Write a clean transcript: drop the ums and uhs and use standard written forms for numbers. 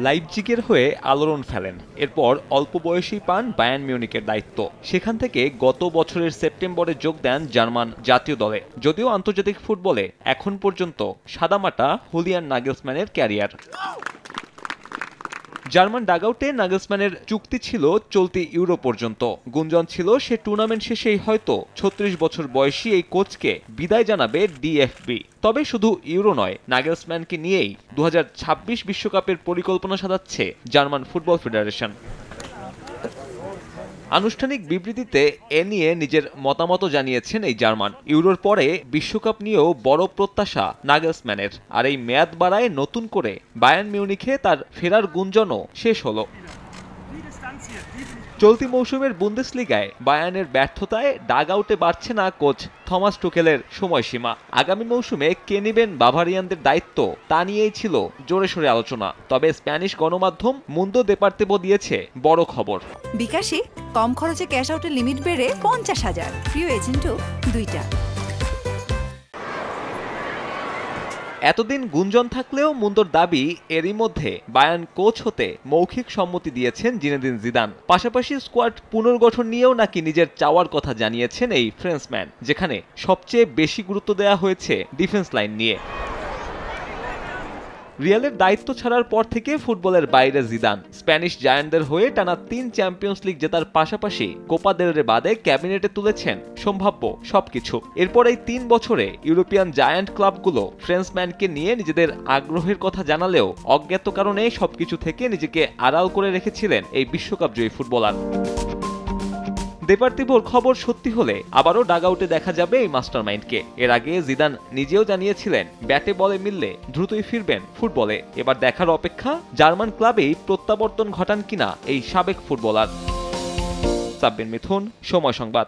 লাইপজিগের হয়ে আলোড়ন ফেলেন, এরপর অল্প বয়সেই পান বায়ার্ন মিউনিখের দায়িত্ব। সেখান থেকে গত বছরের সেপ্টেম্বরে যোগ দেন জার্মান জাতীয় দলে। যদিও আন্তর্জাতিক ফুটবলে এখন পর্যন্ত সাদামাটা হুলিয়ান নাগেলসম্যানের ক্যারিয়ার। জার্মান ডাগআউটে নাগেলসম্যানের চুক্তি ছিল চলতি ইউরো পর্যন্ত। গুঞ্জন ছিল সে টুর্নামেন্ট শেষেই হয়তো ৩৬ বছর বয়সী এই কোচকে বিদায় জানাবে ডিএফবি। তবে শুধু ইউরো নয়, নাগেলসম্যানকে নিয়েই ২০২৬ বিশ্বকাপের পরিকল্পনা সাজাচ্ছে জার্মান ফুটবল ফেডারেশন। আনুষ্ঠানিক বিবৃতিতে এ নিয়ে নিজের মতামত জানিয়েছেন এই জার্মান। ইউরোর পরে বিশ্বকাপ নিয়েও বড় প্রত্যাশা নাগেলসম্যানের, আর এই মেয়াদ বাড়ায় নতুন করে বায়ার্ন মিউনিখে তার ফেরার গুঞ্জনও শেষ হলো। চলতি মৌসুমের বুন্দেসলিগায় বায়ার্নের ব্যর্থতায় ডাগআউটে বাড়ছে না কোচ থমাস টুখেলের সময়সীমা। আগামী মৌসুমে কে নেবেন বাভারিয়ানদের দায়িত্ব তা নিয়েই ছিল জোরে সোরে আলোচনা। তবে স্প্যানিশ গণমাধ্যম মুন্দো দেপার্তেভো দিয়েছে বড় খবর। বিকাশে কম খরচে ক্যাশ আউটের লিমিট বেড়ে ৫০,০০০। প্রিয় এজেন্টও ২টা। এতদিন গুঞ্জন থাকলেও মুন্দোর দাবি এরই মধ্যে বায়ার্ন কোচ হতে মৌখিক সম্মতি দিয়েছেন জিনেদিন জিদান। পাশাপাশি স্কোয়াড পুনর্গঠন নিয়েও নাকি নিজের চাওয়ার কথা জানিয়েছেন এই ফ্রেঞ্চম্যান, যেখানে সবচেয়ে বেশি গুরুত্ব দেওয়া হয়েছে ডিফেন্স লাইন নিয়ে। রিয়ালের দায়িত্ব ছাড়ার পর থেকে ফুটবলের বাইরে জিদান। স্প্যানিশ জায়ান্টদের হয়ে টানা ৩ চ্যাম্পিয়ন্স লিগ জেতার পাশাপাশি কোপা দেল রে বাদে ক্যাবিনেটে তুলেছেন সম্ভাব্য সবকিছু। এরপর এই ৩ বছরে ইউরোপিয়ান জায়ান্ট ক্লাবগুলো ফ্রেঞ্চম্যানকে নিয়ে নিজেদের আগ্রহের কথা জানালেও অজ্ঞাত কারণে সবকিছু থেকে নিজেকে আড়াল করে রেখেছিলেন এই বিশ্বকাপ জয়ী ফুটবলার। দেপার্তেভোর খবর সত্যি হলে আবারও ডাগআউটে দেখা যাবে এই মাস্টারমাইন্ডকে। এর আগে জিদান নিজেও জানিয়েছিলেন ব্যাটে বলে মিললে দ্রুতই ফিরবেন ফুটবলে। এবার দেখার অপেক্ষা জার্মান ক্লাবেই প্রত্যাবর্তন ঘটান কিনা এই সাবেক ফুটবলার। সাব্বির মিথুন, সময় সংবাদ।